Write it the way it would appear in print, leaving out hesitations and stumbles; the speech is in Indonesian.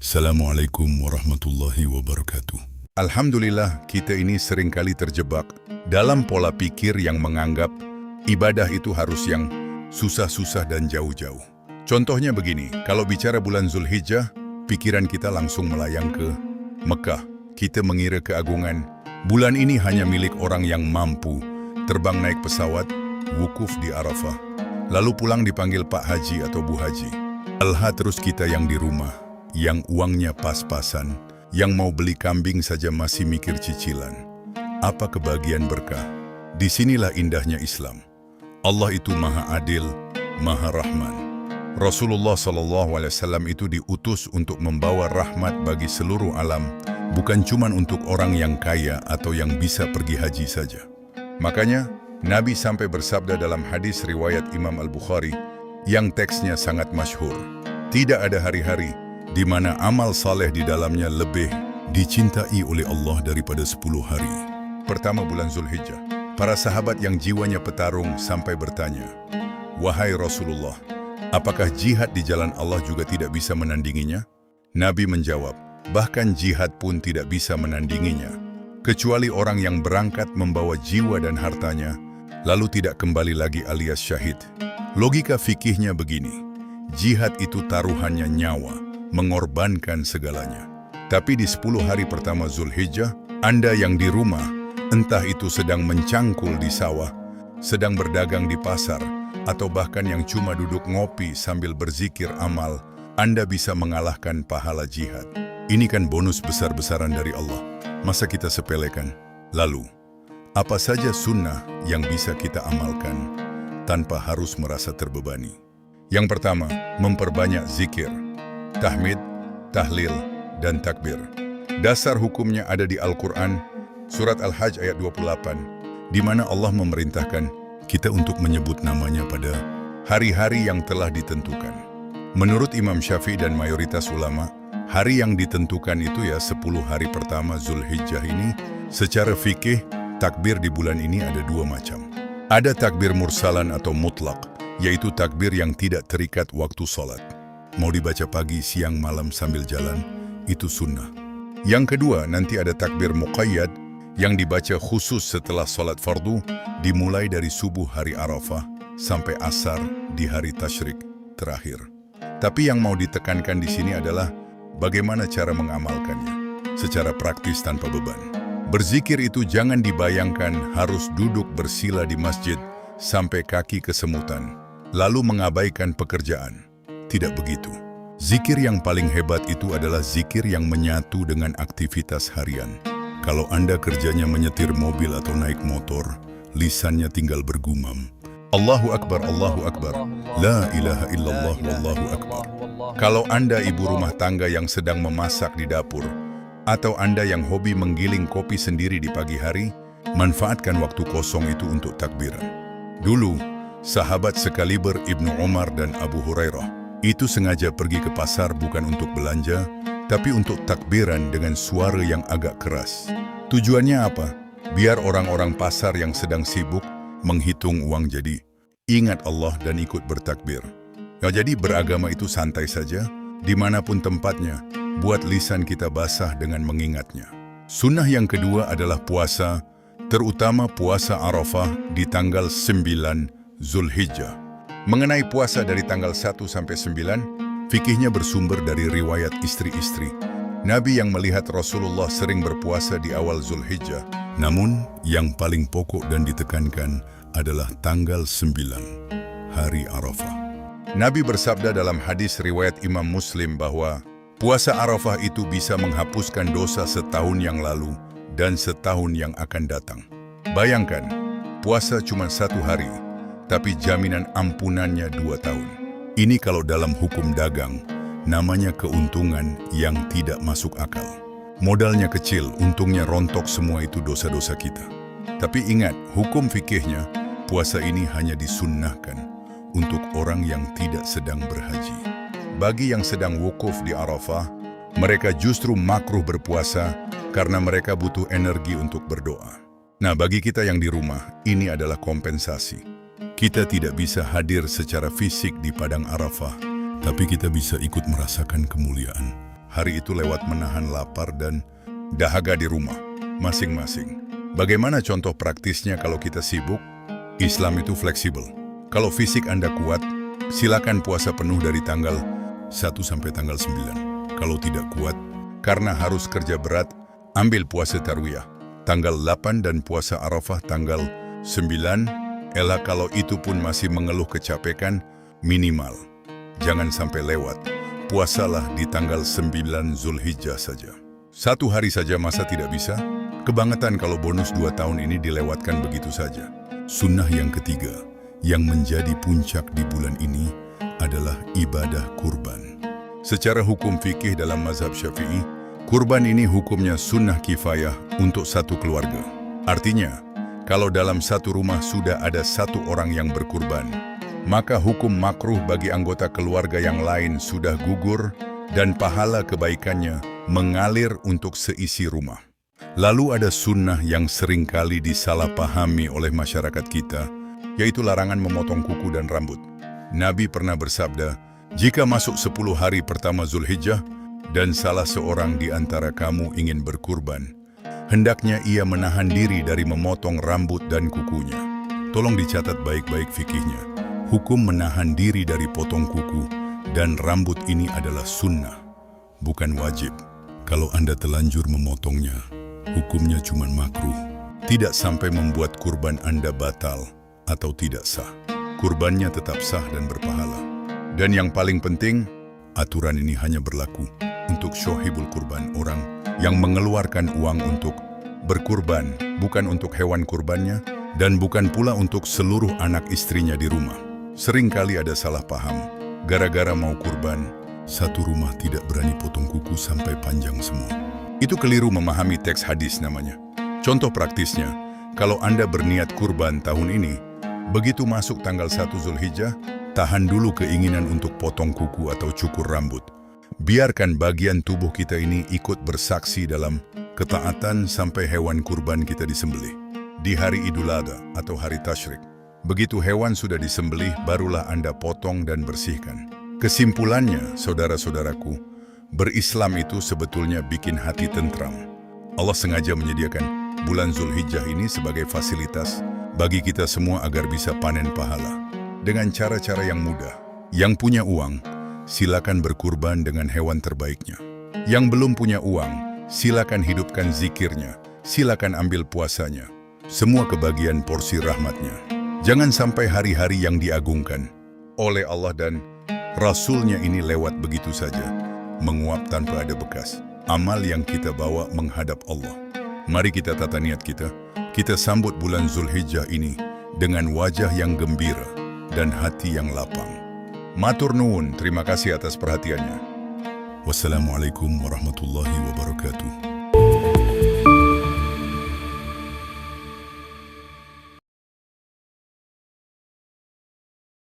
Assalamualaikum warahmatullahi wabarakatuh. Alhamdulillah, kita ini seringkali terjebak dalam pola pikir yang menganggap ibadah itu harus yang susah-susah dan jauh-jauh. Contohnya begini, kalau bicara bulan Zulhijjah, pikiran kita langsung melayang ke Mekah. Kita mengira keagungan bulan ini hanya milik orang yang mampu terbang naik pesawat, wukuf di Arafah, lalu pulang dipanggil Pak Haji atau Bu Haji. Alha terus kita yang di rumah, yang uangnya pas-pasan, yang mau beli kambing saja masih mikir cicilan. Apa kebahagiaan berkah? Disinilah indahnya Islam. Allah itu Maha Adil, Maha Rahman. Rasulullah SAW itu diutus untuk membawa rahmat bagi seluruh alam, bukan cuma untuk orang yang kaya atau yang bisa pergi haji saja. Makanya, Nabi sampai bersabda dalam hadis riwayat Imam Al-Bukhari, yang teksnya sangat masyhur. Tidak ada hari-hari di mana amal saleh di dalamnya lebih dicintai oleh Allah daripada 10 hari. Pertama bulan Zulhijjah. Para sahabat yang jiwanya petarung sampai bertanya, "Wahai Rasulullah, apakah jihad di jalan Allah juga tidak bisa menandinginya?" Nabi menjawab, "Bahkan jihad pun tidak bisa menandinginya, kecuali orang yang berangkat membawa jiwa dan hartanya, lalu tidak kembali lagi alias syahid." Logika fikihnya begini, jihad itu taruhannya nyawa, mengorbankan segalanya. Tapi di 10 hari pertama Zulhijjah, Anda yang di rumah, entah itu sedang mencangkul di sawah, sedang berdagang di pasar, atau bahkan yang cuma duduk ngopi sambil berzikir amal, Anda bisa mengalahkan pahala jihad. Ini kan bonus besar-besaran dari Allah. Masa kita sepelekan? Lalu, apa saja sunnah yang bisa kita amalkan tanpa harus merasa terbebani? Yang pertama, memperbanyak zikir, tahmid, tahlil, dan takbir. Dasar hukumnya ada di Al-Quran, surat Al-Hajj ayat 28, di mana Allah memerintahkan kita untuk menyebut namanya pada hari-hari yang telah ditentukan. Menurut Imam Syafi'i dan mayoritas ulama, hari yang ditentukan itu 10 hari pertama Zulhijjah ini. Secara fikih, takbir di bulan ini ada 2 macam. Ada takbir mursalan atau mutlak, yaitu takbir yang tidak terikat waktu sholat. Mau dibaca pagi, siang, malam sambil jalan, itu sunnah. Yang kedua, nanti ada takbir muqayyad yang dibaca khusus setelah sholat fardu, dimulai dari subuh hari Arafah sampai asar di hari tasyrik terakhir. Tapi yang mau ditekankan di sini adalah bagaimana cara mengamalkannya secara praktis tanpa beban. Berzikir itu jangan dibayangkan harus duduk bersila di masjid sampai kaki kesemutan, lalu mengabaikan pekerjaan. Tidak begitu. Zikir yang paling hebat itu adalah zikir yang menyatu dengan aktivitas harian. Kalau Anda kerjanya menyetir mobil atau naik motor, lisannya tinggal bergumam, Allahu Akbar, Allahu Akbar, La ilaha illallah, Wallahu Akbar. Kalau Anda ibu rumah tangga yang sedang memasak di dapur, atau Anda yang hobi menggiling kopi sendiri di pagi hari, manfaatkan waktu kosong itu untuk takbiran. Dulu, sahabat sekaliber Ibnu Umar dan Abu Hurairah itu sengaja pergi ke pasar bukan untuk belanja, tapi untuk takbiran dengan suara yang agak keras. Tujuannya apa? Biar orang-orang pasar yang sedang sibuk menghitung uang jadi ingat Allah dan ikut bertakbir. Jadi beragama itu santai saja, dimanapun tempatnya, buat lisan kita basah dengan mengingatnya. Sunnah yang kedua adalah puasa, terutama puasa Arafah di tanggal 9 Zulhijjah. Mengenai puasa dari tanggal 1 sampai 9, fikihnya bersumber dari riwayat istri-istri Nabi yang melihat Rasulullah sering berpuasa di awal Zulhijjah. Namun, yang paling pokok dan ditekankan adalah tanggal 9, hari Arafah. Nabi bersabda dalam hadis riwayat Imam Muslim bahwa puasa Arafah itu bisa menghapuskan dosa setahun yang lalu dan setahun yang akan datang. Bayangkan, puasa cuma 1 hari, tapi jaminan ampunannya 2 tahun. Ini kalau dalam hukum dagang, namanya keuntungan yang tidak masuk akal. Modalnya kecil, untungnya rontok semua itu dosa-dosa kita. Tapi ingat, hukum fikihnya, puasa ini hanya disunnahkan untuk orang yang tidak sedang berhaji. Bagi yang sedang wukuf di Arafah, mereka justru makruh berpuasa karena mereka butuh energi untuk berdoa. Nah, bagi kita yang di rumah, ini adalah kompensasi. Kita tidak bisa hadir secara fisik di padang Arafah, tapi kita bisa ikut merasakan kemuliaan hari itu lewat menahan lapar dan dahaga di rumah masing-masing. Bagaimana contoh praktisnya kalau kita sibuk? Islam itu fleksibel. Kalau fisik Anda kuat, silakan puasa penuh dari tanggal 1 sampai tanggal 9. Kalau tidak kuat, karena harus kerja berat, ambil puasa Tarwiyah tanggal 8 dan puasa Arafah tanggal 9. Ela kalau itu pun masih mengeluh kecapekan, minimal jangan sampai lewat. Puasalah di tanggal 9 Zulhijjah saja. 1 hari saja masa tidak bisa? Kebangetan kalau bonus 2 tahun ini dilewatkan begitu saja. Sunnah yang ketiga, yang menjadi puncak di bulan ini adalah ibadah kurban. Secara hukum fikih dalam mazhab Syafi'i, kurban ini hukumnya sunnah kifayah untuk satu keluarga. Artinya, kalau dalam satu rumah sudah ada 1 orang yang berkurban, maka hukum makruh bagi anggota keluarga yang lain sudah gugur dan pahala kebaikannya mengalir untuk seisi rumah. Lalu ada sunnah yang seringkali disalahpahami oleh masyarakat kita, yaitu larangan memotong kuku dan rambut. Nabi pernah bersabda, jika masuk 10 hari pertama Zulhijjah dan salah seorang di antara kamu ingin berkurban, hendaknya ia menahan diri dari memotong rambut dan kukunya. Tolong dicatat baik-baik fikihnya. Hukum menahan diri dari potong kuku dan rambut ini adalah sunnah, bukan wajib. Kalau Anda telanjur memotongnya, hukumnya cuma makruh. Tidak sampai membuat kurban Anda batal atau tidak sah. Kurbannya tetap sah dan berpahala. Dan yang paling penting, aturan ini hanya berlaku untuk syahibul kurban, orang yang mengeluarkan uang untuk berkurban, bukan untuk hewan kurbannya, dan bukan pula untuk seluruh anak istrinya di rumah. Seringkali ada salah paham, gara-gara mau kurban, satu rumah tidak berani potong kuku sampai panjang semua. Itu keliru memahami teks hadis namanya. Contoh praktisnya, kalau Anda berniat kurban tahun ini, begitu masuk tanggal 1 Zulhijjah, tahan dulu keinginan untuk potong kuku atau cukur rambut. Biarkan bagian tubuh kita ini ikut bersaksi dalam ketaatan sampai hewan kurban kita disembelih. Di hari Idul Adha atau hari Tasyrik, begitu hewan sudah disembelih, barulah Anda potong dan bersihkan. Kesimpulannya, saudara-saudaraku, berislam itu sebetulnya bikin hati tentram. Allah sengaja menyediakan bulan Zulhijjah ini sebagai fasilitas bagi kita semua agar bisa panen pahala. Dengan cara-cara yang mudah. Yang punya uang, silakan berkurban dengan hewan terbaiknya. Yang belum punya uang, silakan hidupkan zikirnya, silakan ambil puasanya. Semua kebagian porsi rahmatnya. Jangan sampai hari-hari yang diagungkan oleh Allah dan Rasulnya ini lewat begitu saja, menguap tanpa ada bekas. Amal yang kita bawa menghadap Allah. Mari kita tata niat kita sambut bulan Zulhijjah ini dengan wajah yang gembira dan hati yang lapang. Matur nuwun, terima kasih atas perhatiannya. Wassalamualaikum warahmatullahi wabarakatuh.